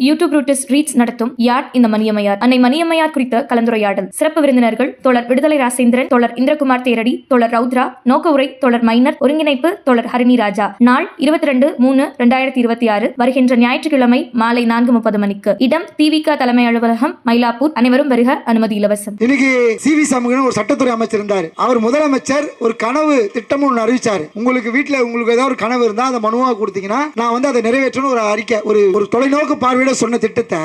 YouTube ரூட்டஸ் reads நடத்தும் யார் இந்த மணியம்மையார் அன்னை மணியம்மையார் குறித்த கலந்துரையாடல். சிறப்பு விருந்தினர்கள் தோழர் விடுதலை ராசேந்திரன், தோழர் இந்திரகுமார் தேரடி, தோழர் ரவுத்ரா, நோக்க உரை தோழர் மைனர், ஒருங்கிணைப்பு தோழர் ஹரிணி ராஜா. நாள் 22/3/2026 வருகின்ற ஞாயிற்றுக்கிழமை மாலை 4:30 மணிக்கு. இடம் திவிக தலைமை அலுவலகம், மயிலாப்பூர். அனைவரும் வருக, அனுமதி இலவசம். இன்னைக்கு சி.வி. சண்முகம் ஒரு சட்டத்துறை அமைச்சர் இருந்தார். அவர் முதலமைச்சர் ஒரு கனவு திட்டம் ஒன்று அறிவிச்சாரு. உங்களுக்கு வீட்டுல உங்களுக்கு ஏதாவது ஒரு கனவு இருந்தா அந்த மனுவா கொடுத்தீங்கன்னா நான் அதை நிறைவேற்றணும் ஒரு அறிக்கை, ஒரு தொலைநோக்கு பார்வையிட சொன்ன திட்டத்தை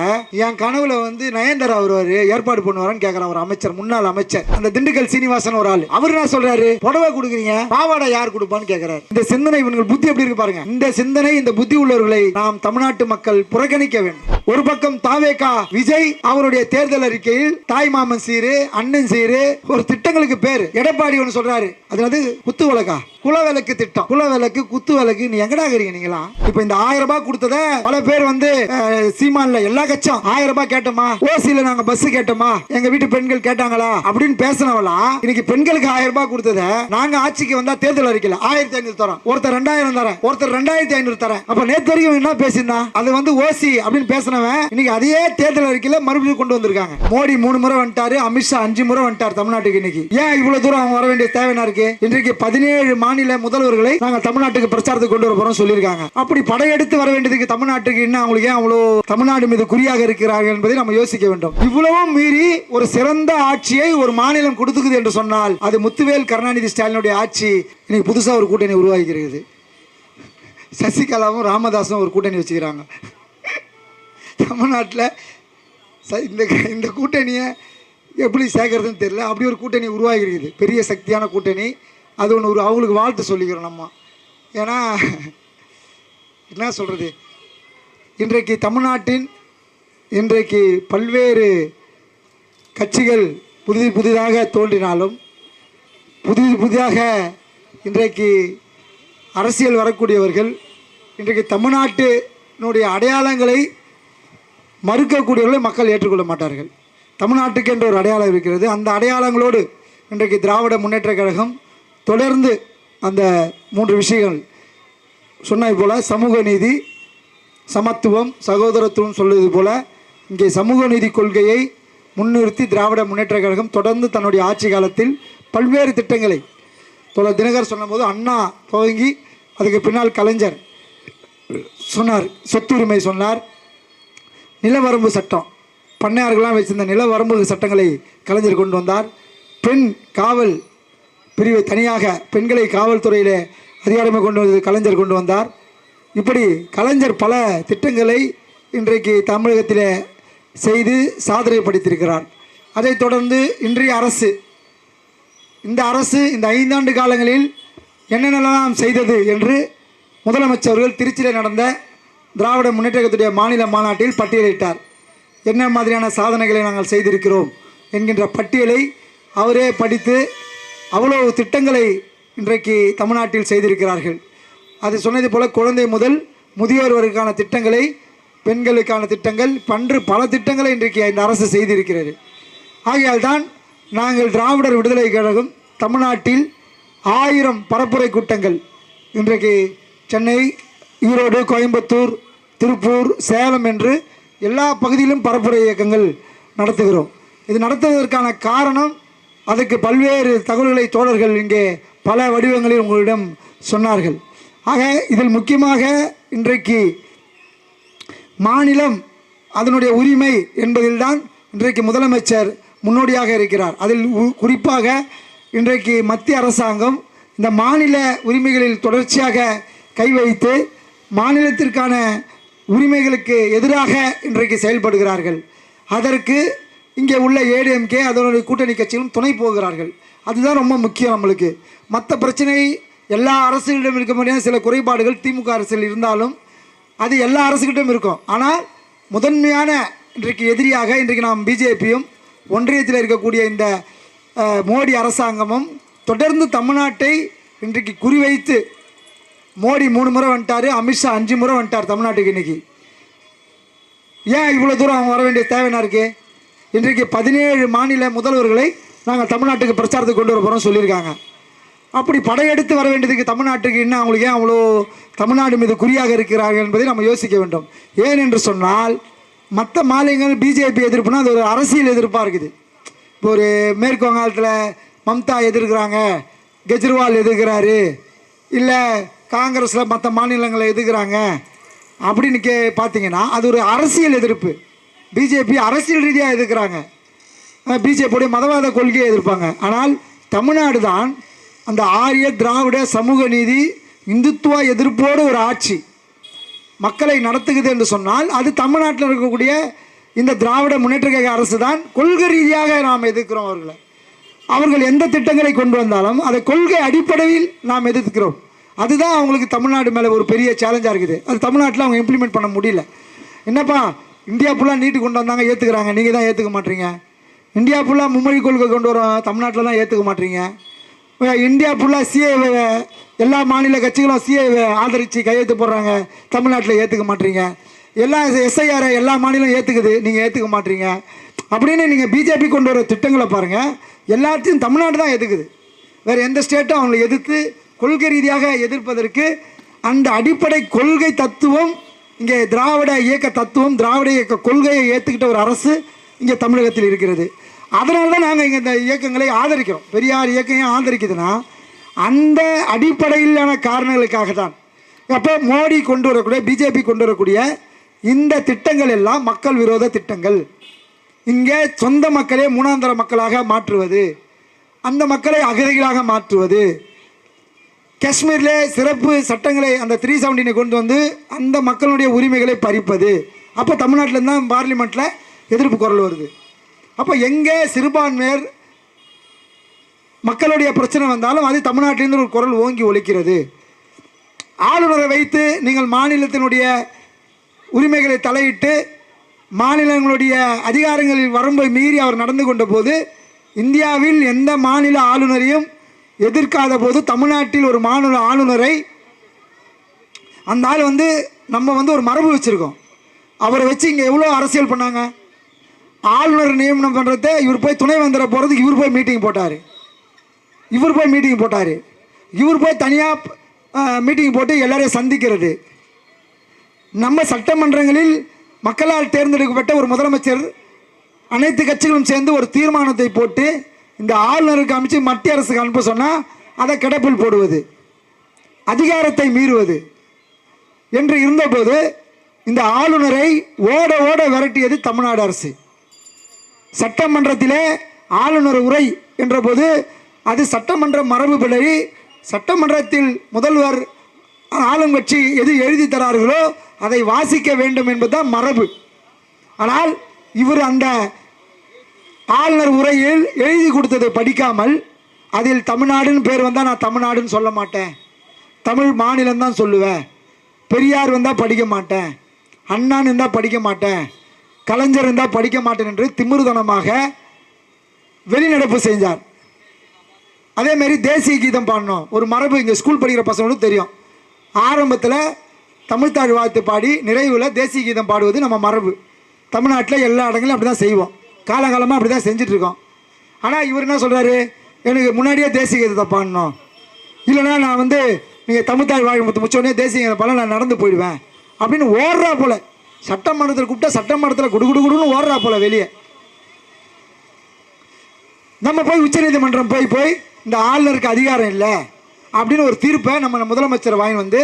என் கனவுல நயன்தாரா வருவாரு ஏற்பாடு பண்ணுவாருன்னு கேக்குறான் ஒரு அமைச்சர், முன்னாள் அமைச்சர். அந்த திண்டுக்கல் சீனிவாசன் ஒரு ஆள். அவர் என்ன சொல்றாரு, புடவை கொடுக்குறீங்க, பாவாடை யார் கொடுப்பான்னு கேக்குறாரு. இந்த சிந்தனை இவங்க புத்தி எப்படி இருக்கு பாருங்க. இந்த சிந்தனை, இந்த புத்தி உள்ளவர்களை நாம் தமிழ்நாட்டு மக்கள் புறக்கணிக்க வேண்டும். ஒரு பக்கம் தாவேகா விஜய் அவருடைய தேர்தல் அறிக்கையில் தாய் மாமன் சீரு, அண்ணன் சீரு, ஒரு திட்டங்களுக்கு பேரு எடப்பாடி ஒன்று சொல்றாரு. அது குத்து விளக்கா, குலவிளக்கு திட்டம். குலவிளக்கு, குத்து விளக்கு, நீ எங்கடா இருக்கீங்க நீங்களா? இப்ப இந்த 1000 ரூபாய் கொடுத்தத பல பேர் சீமான்ல எல்லா கட்சம் 1000 ரூபாய் கேட்டோமா, ஓசியில நாங்க பஸ் கேட்டோமா, எங்க வீட்டு பெண்கள் கேட்டாங்களா அப்படின்னு பேசினவளா இன்னைக்கு பெண்களுக்கு 1000 ரூபாய் கொடுத்தத நாங்க ஆட்சிக்கு வந்தா தேர்தல் அறிக்கையில 1500 தரோம், ஒருத்தர் 2000 தரேன், ஒருத்தர் 2500 தரேன். அப்ப நேத்து வரைக்கும் என்ன பேசினா அது ஓசி அப்படின்னு பேசினவன் இன்னைக்கு அதே தேர்தல் அறிக்கையில மறுபடியும் கொண்டு வந்திருக்காங்க. மோடி 3 முறை வந்துட்டாரு, அமித்ஷா 5 முறை வந்துட்டார் தமிழ்நாட்டுக்கு. இன்னைக்கு ஏன் இவ்வளவு தூரம் அவங்க வர வேண்டிய தேவையா இருக்கு? இன்றைக்கு 17 மாநில முதல்வர்களை நாங்கள் தமிழ்நாட்டுக்கு பிரச்சாரத்துக்கு கொண்டு வர போறோம் சொல்லியிருக்காங்க. அப்படி படையெடுத்து வர வேண்டியதுக்கு தமிழ்நாட்டுக்கு இன்னும் அவங்களுக்கு ஏன் அவ்வளோ தமிழ்நாடு மீது குறியாக இருக்கிறார்கள் என்பதை நம்ம யோசிக்க வேண்டும். இவ்வளவும் மீறி ஒரு சிறந்த ஆட்சியை ஒரு மாநிலம் கொடுத்துக்குது என்று சொன்னால் அது முத்துவேல் கருணாநிதி ஸ்டாலினுடைய ஆட்சி. இன்னைக்கு புதுசா ஒரு கூட்டணி உருவாகிறது. சசிகலாவும் ராமதாசும் ஒரு கூட்டணி வச்சுக்கிறாங்க தமிழ்நாட்டில். இந்த கூட்டணியை எப்படி சேர்க்கறதுன்னு தெரியல. அப்படி ஒரு கூட்டணி உருவாகிறது, பெரிய சக்தியான கூட்டணி. அது ஒன்று அவங்களுக்கு வாழ்த்து சொல்லிக்கிறோம் நம்ம. ஏன்னா என்ன சொல்கிறது, இன்றைக்கு தமிழ்நாட்டின் இன்றைக்கு பல்வேறு கட்சிகள் புதிதாக தோன்றினாலும் புதிதாக இன்றைக்கு அரசியல் வரக்கூடியவர்கள் இன்றைக்கு தமிழ்நாட்டினுடைய அடையாளங்களை மறுக்கக்கூடியவர்களை மக்கள் ஏற்றுக்கொள்ள மாட்டார்கள். தமிழ்நாட்டுக்கு என்ற ஒரு அடையாளம் இருக்கிறது. அந்த அடையாளங்களோடு இன்றைக்கு திராவிட முன்னேற்ற கழகம் தொடர்ந்து அந்த 3 விஷயங்கள் சொன்னது போல சமூக நீதி, சமத்துவம், சகோதரத்துவம் சொல்வது போல இங்கே சமூக நீதி கொள்கையை முன்னிறுத்தி திராவிட முன்னேற்ற கழகம் தொடர்ந்து தன்னுடைய ஆட்சி காலத்தில் பல்வேறு திட்டங்களை தோழர் தினகர் சொன்னபோது அண்ணா துவங்கி அதுக்கு பின்னால் கலைஞர் சொன்னார், சொத்துரிமை சொன்னார், நிலவரம்பு சட்டம், பண்ணையார்கள்லாம் வச்சிருந்த நிலவரம்பு சட்டங்களை கலைஞர் கொண்டு வந்தார். பெண் காவல் பிரிவை தனியாக பெண்களை காவல்துறையில் அதிகாரமாக கொண்டு வந்து கலைஞர் கொண்டு வந்தார். இப்படி கலைஞர் பல திட்டங்களை இன்றைக்கு தமிழகத்தில் செய்து சாதனை படுத்தியிருக்கிறார். அதைத் தொடர்ந்து இன்றைய அரசு, இந்த அரசு இந்த 5 ஆண்டு காலங்களில் என்னென்னலாம் செய்தது என்று முதலமைச்சர்கள் திருச்சியில் நடந்த திராவிட முன்னேற்ற கழகத்துடைய மாநில மாநாட்டில் பட்டியலிட்டார். என்ன மாதிரியான சாதனைகளை நாங்கள் செய்திருக்கிறோம் என்கின்ற பட்டியலை அவரே படித்து அவ்வளவு திட்டங்களை இன்றைக்கு தமிழ்நாட்டில் செய்திருக்கிறார்கள். அது சொன்னது போல குழந்தை முதல் முதியோர்களுக்கான திட்டங்களை, பெண்களுக்கான திட்டங்கள், பல திட்டங்களை இன்றைக்கு இந்த அரசு செய்திருக்கிறது. ஆகையால் தான் நாங்கள் திராவிடர் விடுதலை கழகம் தமிழ்நாட்டில் 1000 பரப்புரை கூட்டங்கள் இன்றைக்கு சென்னை, ஈரோடு, கோயம்புத்தூர், திருப்பூர், சேலம் என்று எல்லா பகுதியிலும் பரப்புரை இயக்கங்கள் நடத்துகிறோம். இது நடத்துவதற்கான காரணம், அதுக்கு பல்வேறு தகவல்களை தோழர்கள் இங்கே பல வடிவங்களில் உங்களிடம் சொன்னார்கள். ஆக இதில் முக்கியமாக இன்றைக்கு மாநிலம் அதனுடைய உரிமை என்பதில்தான் இன்றைக்கு முதலமைச்சர் முன்னோடியாக இருக்கிறார். அதில் குறிப்பாக இன்றைக்கு மத்திய அரசாங்கம் இந்த மாநில உரிமைகளில் தொடர்ச்சியாக கை வைத்து மாநிலத்திற்கான உரிமைகளுக்கு எதிராக இன்றைக்கு செயல்படுகிறார்கள். அதற்கு இங்கே உள்ள ஏடிஎம்கே அதனுடைய கூட்டணி கட்சிகளும் துணை போகிறார்கள். அதுதான் ரொம்ப முக்கியம் நம்மளுக்கு. மற்ற பிரச்சனை எல்லா அரசுகளிடம் இருக்க முடியாத சில குறைபாடுகள் திமுக அரசில் இருந்தாலும் அது எல்லா அரசுகிட்டும் இருக்கும். ஆனால் முதன்மையான இன்றைக்கு எதிரியாக இன்றைக்கு நாம் பிஜேபியும் ஒன்றியத்தில் இருக்கக்கூடிய இந்த மோடி அரசாங்கமும் தொடர்ந்து தமிழ்நாட்டை இன்றைக்கு குறிவைத்து, மோடி 3 முறை வந்துட்டார், அமித்ஷா 5 முறை வந்துட்டார் தமிழ்நாட்டுக்கு. இன்னைக்கு ஏன் இவ்வளோ தூரம் அவங்க வர வேண்டிய தேவையா இருக்கு? இன்றைக்கு 17 மாநில முதல்வர்களை நாங்கள் தமிழ்நாட்டுக்கு பிரச்சாரத்துக்கு கொண்டு வர போகிறோம் சொல்லியிருக்காங்க. அப்படி படையெடுத்து வர வேண்டியதுக்கு தமிழ்நாட்டுக்கு இன்னும் அவங்களுக்கு ஏன் அவ்வளோ தமிழ்நாடு மீது குறியாக இருக்கிறார்கள் என்பதை நம்ம யோசிக்க வேண்டும். ஏன் என்று சொன்னால் மற்ற மாநிலங்கள் பிஜேபி எதிர்ப்புனா அது ஒரு அரசியல் எதிர்ப்பாக இருக்குது. இப்போ ஒரு மேற்கு வங்காளத்தில் மம்தா எதிர்க்கிறாங்க, கெஜ்ரிவால் எதிர்க்கிறாரு, இல்லை காங்கிரஸில் மற்ற மாநிலங்களை எதிர்க்கிறாங்க அப்படின்னு பார்த்தீங்கன்னா அது ஒரு அரசியல் எதிர்ப்பு. பிஜேபி அரசியல் ரீதியாக எதிர்க்கிறாங்க, பிஜேபியுடைய மதவாத கொள்கையை எதிர்ப்பாங்க. ஆனால் தமிழ்நாடு தான் அந்த ஆரிய திராவிட சமூக நீதி இந்துத்துவ எதிர்ப்போடு ஒரு ஆட்சி மக்களை நடத்துகிறது என்று சொன்னால் அது தமிழ்நாட்டில் இருக்கக்கூடிய இந்த திராவிட முன்னேற்ற கழக அரசு தான் கொள்கை ரீதியாக நாம் எதிர்க்கிறோம். அவர்கள் எந்த திட்டங்களை கொண்டு வந்தாலும் அதை கொள்கை அடிப்படையில் நாம் எதிர்க்கிறோம். அதுதான் அவங்களுக்கு தமிழ்நாடு மேலே ஒரு பெரிய சேலஞ்சாக இருக்குது. அது தமிழ்நாட்டில் அவங்க இம்ப்ளிமெண்ட் பண்ண முடியல. என்னப்பா இந்தியா ஃபுல்லாக நீட்டு கொண்டு வந்தாங்க, ஏற்றுக்கிறாங்க, நீங்கள் தான் ஏற்றுக்க மாட்டீங்க. இந்தியா ஃபுல்லாக மும்மொழி கொள்கை கொண்டு வரோம், தமிழ்நாட்டில் தான் ஏற்றுக்க மாட்டீங்க. இந்தியா ஃபுல்லாக சிஏவை எல்லா மாநில கட்சிகளும் சிஏவை ஆதரித்து கையெழுத்து போடுறாங்க, தமிழ்நாட்டில் ஏற்றுக்க மாட்டீங்க. எல்லா எஸ்ஐஆரை எல்லா மாநிலம் ஏற்றுக்குது, நீங்கள் ஏற்றுக்க மாட்டீங்க. அப்படின்னு நீங்கள் பிஜேபி கொண்டு வர திட்டங்களை பாருங்கள், எல்லாத்தையும் தமிழ்நாடு தான் எதிர்க்குது. வேறு எந்த ஸ்டேட்டும் அவங்களை எதிர்த்து கொள்கை ரீதியாக எதிர்ப்பதற்கு அந்த அடிப்படை கொள்கை தத்துவம் இங்கே திராவிட இயக்க தத்துவம், திராவிட இயக்க கொள்கையை ஏற்றுக்கிட்ட ஒரு அரசு இங்கே தமிழகத்தில் இருக்கிறது. அதனால தான் நாங்கள் இங்கே இந்த இயக்கங்களை ஆதரிக்கிறோம். பெரியார் இயக்கம் ஆதரிக்குதுன்னா அந்த அடிப்படையிலான காரணங்களுக்காக தான். அப்போ மோடி கொண்டு வரக்கூடிய, பிஜேபி கொண்டு வரக்கூடிய இந்த திட்டங்கள் எல்லாம் மக்கள் விரோத திட்டங்கள். இங்கே சொந்த மக்களே மூணாந்தர மக்களாக மாற்றுவது, அந்த மக்களை அகதிகளாக மாற்றுவது, காஷ்மீரில் சிறப்பு சட்டங்களை அந்த 317 கொண்டு வந்து அந்த மக்களுடைய உரிமைகளை பறிப்பது. அப்போ தமிழ்நாட்டில் தான் பார்லிமெண்ட்டில் எதிர்ப்பு குரல் வருது. அப்போ எங்கே சிறுபான்மையர் மக்களுடைய பிரச்சனை வந்தாலும் அது தமிழ்நாட்டிலிருந்து ஒரு குரல் ஓங்கி ஒலிக்கிறது. ஆளுநரை வைத்து நீங்கள் மாநிலத்தினுடைய உரிமைகளை தலையிட்டு மாநிலங்களுடைய அதிகாரங்களில் வரம்பை மீறி அவர் நடந்து கொண்ட போது இந்தியாவில் எந்த மாநில ஆளுநரையும் எதிர்க்காத போது தமிழ்நாட்டில் ஒரு மாநில ஆளுநரை அந்த ஆள் நம்ம ஒரு மரபு வச்சுருக்கோம். அவரை வச்சு இங்கே எவ்வளோ அரசியல் பண்ணாங்க. ஆளுநர் நியமனம் பண்ணுறத இவர் போய் துணைவேந்தரை போகிறதுக்கு இவர் போய் மீட்டிங் போட்டார், இவர் போய் தனியாக மீட்டிங் போட்டு எல்லாரையும் சந்திக்கிறது. நம்ம சட்டமன்றங்களில் மக்களால் தேர்ந்தெடுக்கப்பட்ட ஒரு முதலமைச்சர் அனைத்து கட்சிகளும் சேர்ந்து ஒரு தீர்மானத்தை போட்டு இந்த ஆளுநருக்கு அமைச்சு மத்திய அரசுக்கு அனுப்ப சொன்னால் அதை கிடப்பில் போடுவது, அதிகாரத்தை மீறுவது என்று இருந்தபோது இந்த ஆளுநரை ஓட ஓட விரட்டியது தமிழ்நாடு அரசு. சட்டமன்றத்திலே ஆளுநர் உரை என்ற போது அது சட்டமன்ற மரபுப்படி சட்டமன்றத்தில் முதல்வர் ஆளுங்கட்சி எது எழுதி தரார்களோ அதை வாசிக்க வேண்டும் என்பதுதான் மரபு. ஆனால் இவர் அந்த ஆளுநர் உரையில் எழுதி கொடுத்ததை படிக்காமல் அதில் தமிழ்நாடுன்னு பேர் வந்தால் நான் தமிழ்நாடுன்னு சொல்ல மாட்டேன், தமிழ் மாநிலம்தான் சொல்லுவேன், பெரியார் வந்தால் படிக்க மாட்டேன், அண்ணான்னு இருந்தால் படிக்க மாட்டேன், கலைஞர் இருந்தால் படிக்க மாட்டேன் என்று திமிருதனமாக வெளிநடப்பு செஞ்சார். அதேமாரி தேசிய கீதம் பாடணும் ஒரு மரபு இங்கே ஸ்கூல் படிக்கிற பசங்களுக்கும் தெரியும். ஆரம்பத்தில் தமிழ்த்தாழ் வாழ்த்து பாடி நிறைவில் தேசிய கீதம் பாடுவது நம்ம மரபு. தமிழ்நாட்டில் எல்லா இடங்களும் அப்படி தான் செய்வோம், காலகாலமாக அப்படி தான் செஞ்சிட்ருக்கோம். ஆனால் இவர் என்ன சொல்கிறாரு, எனக்கு முன்னாடியே தேசிய கீதத்தை பாடணும், இல்லைனா நான் நீங்கள் தமிழ்த்தாழ் வாழ்த்து முடிச்சோடனே தேசிய கீதம் பாட நான் நடந்து போயிடுவேன் அப்படின்னு ஓடுறா போல். சட்டமன்றத்தில் கூப்பிட்டா சட்டமன்றத்தில் குடுகுடுன்னு ஓடுறா போல் வெளியே. நம்ம போய் உச்சநீதிமன்றம் போய் இந்த ஆளுநருக்கு அதிகாரம் இல்லை அப்படின்னு ஒரு தீர்ப்பை நம்ம முதலமைச்சர் வாங்கி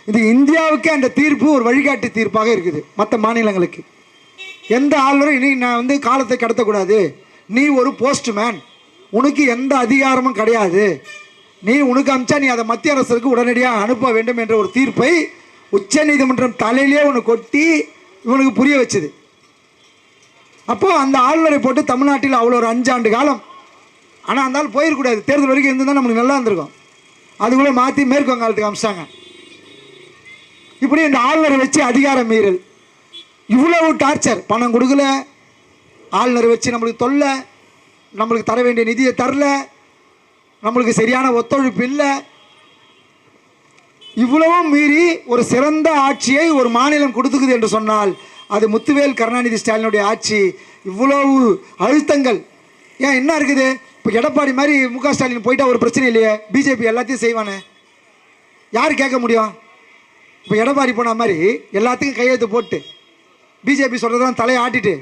இது இந்தியாவுக்கு அந்த தீர்ப்பு ஒரு வழிகாட்டு தீர்ப்பாக இருக்குது. மற்ற மாநிலங்களுக்கு எந்த ஆளுநரும் இனி நான் காலத்தை கடத்தக்கூடாது, நீ ஒரு போஸ்ட்மேன், உனக்கு எந்த அதிகாரமும் கிடையாது, நீ உனக்கு அமிச்சா நீ அதை மத்திய அரசுக்கு உடனடியாக அனுப்ப வேண்டும் என்ற ஒரு தீர்ப்பை உச்சநீதிமன்றம் தலையிலே ஒன்று கொட்டி இவனுக்கு புரிய வச்சுது. அப்போது அந்த ஆளுநரை போட்டு தமிழ்நாட்டில் அவ்வளோ ஒரு 5 ஆண்டு காலம், ஆனால் அந்த ஆள் போயிடக்கூடாது, தேர்தல் வரைக்கும் இருந்தால் நம்மளுக்கு நல்லா இருந்திருக்கும், அதுக்குள்ளே மாற்றி மேற்கு வங்காளத்துக்கு அமிச்சாங்க. இப்படி இந்த ஆளுநரை வச்சு அதிகாரம் மீறல், இவ்வளவு டார்ச்சர், பணம் கொடுக்கல, ஆளுநரை வச்சு நம்மளுக்கு தொல்லை, நம்மளுக்கு தர வேண்டிய நிதியை தரல, நம்மளுக்கு சரியான ஒத்துழைப்பு இல்லை. இவ்வளவும் மீறி ஒரு சிறந்த ஆட்சியை ஒரு மாநிலம் கொடுத்துக்குது என்று சொன்னால் அது முத்துவேல் கருணாநிதி ஸ்டாலினுடைய ஆட்சி. இவ்வளவு அழுத்தங்கள் ஏன் என்ன இருக்குது? இப்போ எடப்பாடி மாதிரி முக ஸ்டாலின் போயிட்டா ஒரு பிரச்சனை இல்லையே, பிஜேபி எல்லாத்தையும் செய்வானே, யார் கேட்க முடியும்? இப்போ எடப்பாடி போன மாதிரி எல்லாத்துக்கும் கையெழுத்து போட்டு பிஜேபி சொல்கிறதான் தலையை ஆட்டிட்டு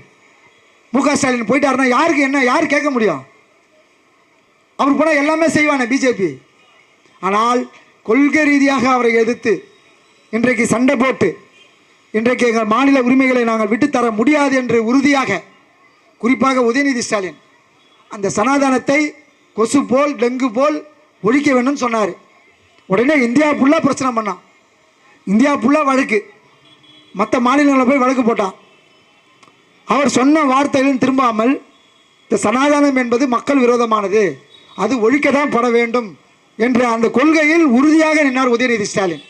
முக ஸ்டாலின் போயிட்டாருன்னா யாருக்கு என்ன, யார் கேட்க முடியும்? அவர் போனால் எல்லாமே செய்வானே பிஜேபி. ஆனால் கொள்கை ரீதியாக அவரை எதிர்த்து இன்றைக்கு சண்டை போட்டு இன்றைக்கு எங்கள் மாநில உரிமைகளை நாங்கள் விட்டுத்தர முடியாது என்று உறுதியாக, குறிப்பாக உதயநிதி ஸ்டாலின் அந்த சனாதனத்தை கொசு போல் டெங்கு போல் ஒழிக்க வேணும்னு சொன்னார். உடனே இந்தியா ஃபுல்லாக பிரச்சனை பண்ணான், இந்தியா ஃபுல்லாக வழக்கு, மற்ற மாநிலங்களில் போய் வழக்கு போட்டான். அவர் சொன்ன வார்த்தைகளும் திரும்பாமல் இந்த சனாதனம் என்பது மக்கள் விரோதமானது, அது ஒழிக்க தான் பட வேண்டும் என்ற அந்த கொள்கையில் உறுதியாக நின்றார் உதயநிதி ஸ்டாலின்.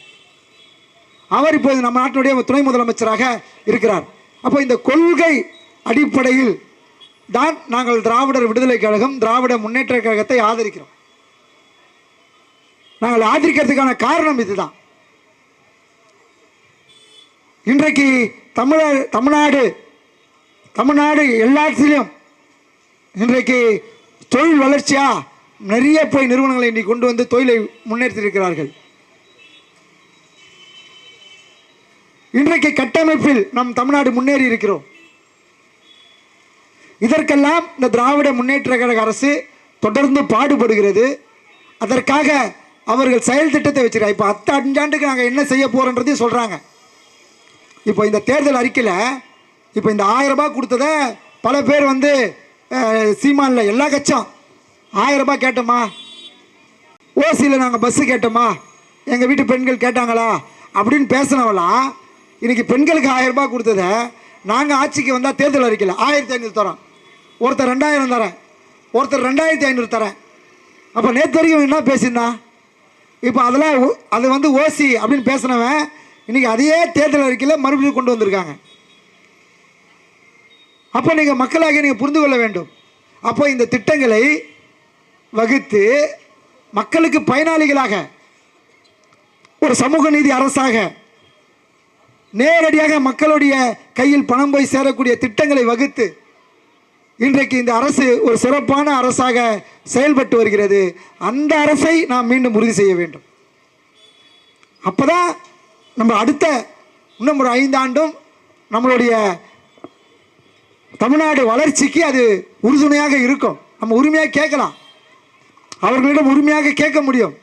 அவர் இப்போது நம்ம நாட்டினுடைய துணை முதலமைச்சராக இருக்கிறார். அப்போ இந்த கொள்கை அடிப்படையில் தான் நாங்கள் திராவிடர் விடுதலை கழகம், திராவிட முன்னேற்ற கழகத்தை ஆதரிக்கிறோம். நாங்கள் ஆதரிக்கிறதுக்கான காரணம் இதுதான். இன்றைக்கு தமிழ்நாடு எல்லாத்திலும் இன்றைக்கு தொழில் வளர்ச்சியா நிறைய போய் நிறுவனங்களை இன்றைக்கு கொண்டு வந்து தொழிலை முன்னேற்றிருக்கிறார்கள். இன்றைக்கு கட்டமைப்பில் நம் தமிழ்நாடு முன்னேறி இருக்கிறோம். இதற்கெல்லாம் இந்த திராவிட முன்னேற்ற கழக அரசு தொடர்ந்து பாடுபடுகிறது. அதற்காக அவர்கள் செயல் திட்டத்தை வச்சிருக்காங்க. இப்போ 10 ஆண்டுக்கு நாங்கள் என்ன செய்ய போகிறோன்றதையும் சொல்கிறாங்க. இப்போ இந்த தேர்தல் அறிக்கையில் இப்போ இந்த 1000 ரூபாய் கொடுத்ததை பல பேர் வந்து சீமானில் எல்லா கட்சம் 1000 ரூபாய் கேட்டோமா, ஓசியில் நாங்கள் பஸ்ஸு கேட்டோமா, எங்கள் வீட்டு பெண்கள் கேட்டாங்களா அப்படின்னு பேசினவெல்லாம் இன்றைக்கி பெண்களுக்கு 1000 ரூபாய் கொடுத்ததை நாங்கள் ஆட்சிக்கு வந்தால் தேர்தல் அறிக்கையில் 1500 தரோம், ஒருத்தர் 2000 தரேன், ஒருத்தர் 2500 தரேன். அப்போ நேற்று வரைக்கும் என்ன பேசியிருந்தான்? இப்போ அதெல்லாம் அது வந்து ஓசி அப்படின்னு பேசினவன் இன்றைக்கி அதையே தேர்தல் அறிக்கையில் மறுபடியும் கொண்டு வந்திருக்காங்க. அப்போ நீங்கள் மக்களாக நீங்கள் புரிந்து கொள்ள வேண்டும். அப்போ இந்த திட்டங்களை வகுத்து மக்களுக்கு பயனாளிகளாக ஒரு சமூக நீதி அரசாக நேரடியாக மக்களுடைய கையில் பணம் போய் சேரக்கூடிய திட்டங்களை வகுத்து இன்றைக்கு இந்த அரசு ஒரு சிறப்பான அரசாக செயல்பட்டு வருகிறது. அந்த அரசை நாம் மீண்டும் உறுதி செய்ய வேண்டும். அப்போதான் நம்ம அடுத்த இன்னும் ஒரு 5 ஆண்டும் நம்மளுடைய தமிழ்நாடு வளர்ச்சிக்கு அது உறுதுணையாக இருக்கும். நம்ம உரிமையாக கேட்கலாம், அவர்களிடம் உரிமையாக கேட்க முடியும்.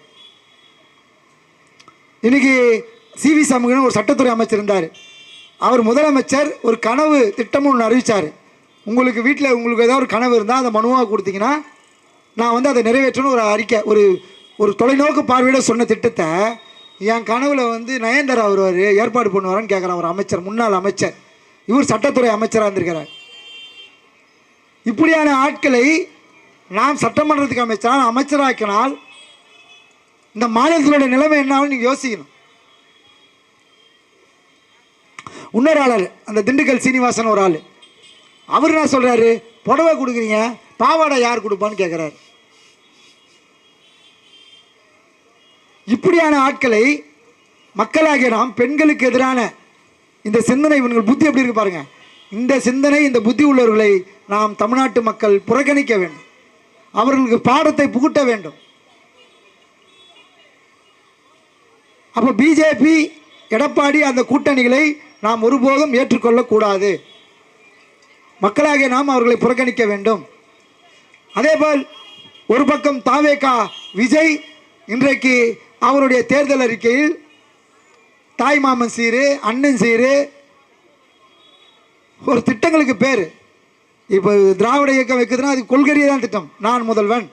இன்னைக்கு சிவி சமூகன் ஒரு சட்டத்துறை அமைச்சர் இருந்தார். அவர் முதலமைச்சர் ஒரு கனவு திட்டமும் ஒன்று அறிவித்தார். உங்களுக்கு வீட்டில் உங்களுக்கு ஏதாவது ஒரு கனவு இருந்தால் அதை மனுவாக கொடுத்தீங்கன்னா நான் வந்து அதை நிறைவேற்றணும் ஒரு அறிக்கை, ஒரு தொலைநோக்கு பார்வையோட சொன்ன திட்டத்தை என் கனவுல வந்து நயன்தாரா வருவார் ஏற்பாடு பண்ணுவாரான்னு கேட்குறான் ஒரு அமைச்சர், முன்னாள் அமைச்சர். இவர் சட்டத்துறை அமைச்சராக இருந்திருக்கிறார். இப்படியான ஆட்களை நாம் சட்டமன்றத்துக்கு அமைச்சராக்கினால் இந்த மாநிலத்தினுடைய நிலைமை என்னாலும் நீங்கள் யோசிக்கணும். இன்னொரு ஆள் அந்த திண்டுக்கல் சீனிவாசன் ஒரு ஆள், அவர் என்ன சொல்கிறாரு, புடவை கொடுக்குறீங்க பாவாடை யார் கொடுப்பான்னு கேட்குறாரு. இப்படியான ஆட்களை மக்களாகிய நாம் பெண்களுக்கு எதிரான இந்த சிந்தனை, இவர்கள் புத்தி எப்படி இருக்கு பாருங்க. இந்த சிந்தனை, இந்த புத்தி உள்ளவர்களை நாம் தமிழ்நாட்டு மக்கள் புறக்கணிக்க வேண்டும், அவர்களுக்கு பாடத்தை புகுட்ட வேண்டும். அப்போ பிஜேபி எடப்பாடி அந்த கூட்டணிகளை நாம் ஒருபோதும் ஏற்றுக்கொள்ளக்கூடாது. மக்களாகிய நாம் அவர்களை புறக்கணிக்க வேண்டும். அதேபோல் ஒரு பக்கம் தாவேகா விஜய் இன்றைக்கு அவருடைய தேர்தல் அறிக்கையில் தாய் மாமன் சீரு, அண்ணன் சீரு, ஒரு திட்டங்களுக்கு பேர். இப்போ திராவிட இயக்கம் வைக்குதுன்னா அது கொள்கையே திட்டம். நான் முதல்வன்,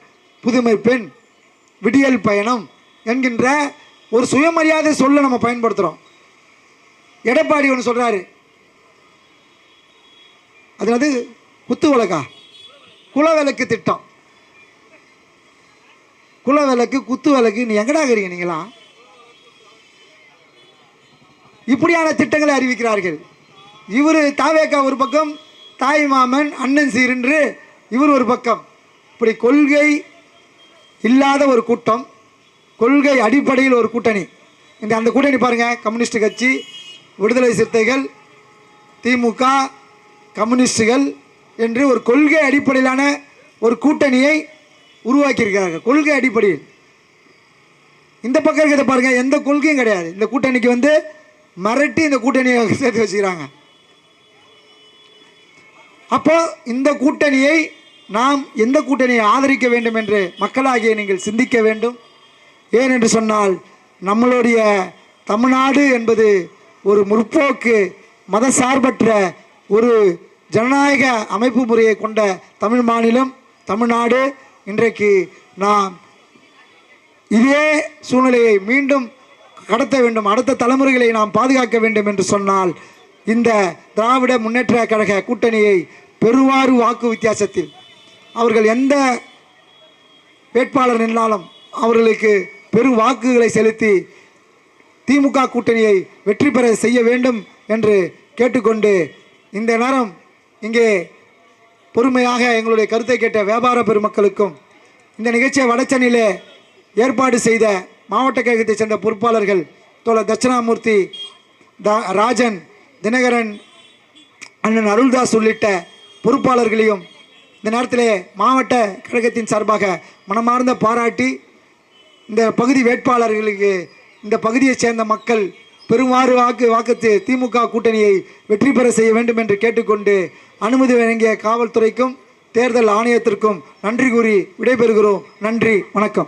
புதுமை பெண், விடியல் பயணம் என்கின்ற ஒரு சுயமரியாதை சொல்ல நம்ம பயன்படுத்துகிறோம். எடப்பாடி ஒன்று சொல்கிறாரு, அது குத்து விளக்கா, குலவிளக்கு திட்டம். குலவிளக்கு குத்து விளக்கு, நீ எங்கடா இருக்கிறீங்க நீங்களாம்? இப்படியான திட்டங்களை அறிவிக்கிறார்கள். இவர் தாவேக்கா ஒரு பக்கம், தாய் மாமன் அண்ணன் சீரென்று இவர் ஒரு பக்கம். இப்படி கொள்கை இல்லாத ஒரு கூட்டம், கொள்கை அடிப்படையில் ஒரு கூட்டணி. இந்த அந்த கூட்டணி பாருங்கள், கம்யூனிஸ்ட் கட்சி, விடுதலை சிறுத்தைகள், திமுக, கம்யூனிஸ்டுகள் என்று ஒரு கொள்கை அடிப்படையிலான ஒரு கூட்டணியை உருவாக்கியிருக்கிறார்கள். கொள்கை அடிப்படையில். இந்த பக்கம் இருக்கிறத பாருங்கள், எந்த கொள்கையும் கிடையாது. இந்த கூட்டணிக்கு வந்து மிரட்டி இந்த கூட்டணியை சேர்த்து வச்சுக்கிறாங்க. அப்போ இந்த கூட்டணியை நாம் எந்த கூட்டணியை ஆதரிக்க வேண்டும் என்று மக்களாகிய நீங்கள் சிந்திக்க வேண்டும். ஏன் என்று சொன்னால் நம்மளுடைய தமிழ்நாடு என்பது ஒரு முற்போக்கு மதசார்பற்ற ஒரு ஜனநாயக அமைப்பு முறையை கொண்ட தமிழ் மாநிலம் தமிழ்நாடு. இன்றைக்கு நாம் இதே சூழ்நிலையை மீண்டும் கடத்த வேண்டும், அடுத்த தலைமுறைகளை நாம் பாதுகாக்க வேண்டும் என்று சொன்னால் இந்த திராவிட முன்னேற்ற கழக கூட்டணியை பெருவாறு வாக்கு வித்தியாசத்தில் அவர்கள் எந்த வேட்பாளர் நின்றாலும் அவர்களுக்கு பெரும் வாக்குகளை செலுத்தி திமுக கூட்டணியை வெற்றி பெற செய்ய வேண்டும் என்று கேட்டுக்கொண்டு, இந்த நேரம் இங்கே பொறுமையாக எங்களுடைய கருத்தை கேட்ட வியாபார பெருமக்களுக்கும், இந்த நிகழ்ச்சியை வடசென்னையிலே ஏற்பாடு செய்த மாவட்ட கழகத்தைச் சேர்ந்த பொறுப்பாளர்கள் தோழர் தட்சிணாமூர்த்தி, ராஜன், தினகரன், அண்ணன் அருள்தாஸ் உள்ளிட்ட பொறுப்பாளர்களையும் இந்த நேரத்திலே மாவட்ட கழகத்தின் சார்பாக மனமார்ந்த பாராட்டி, இந்த பகுதி வேட்பாளர்களுக்கு இந்த பகுதியைச் சேர்ந்த மக்கள் பெருமாறு வாக்கு திமுக கூட்டணியை வெற்றி பெற செய்ய வேண்டும் என்று கேட்டுக்கொண்டு அனுமதி வழங்கிய காவல்துறைக்கும் தேர்தல் ஆணையத்திற்கும் நன்றி கூறி விடைபெறுகிறோம். நன்றி, வணக்கம்.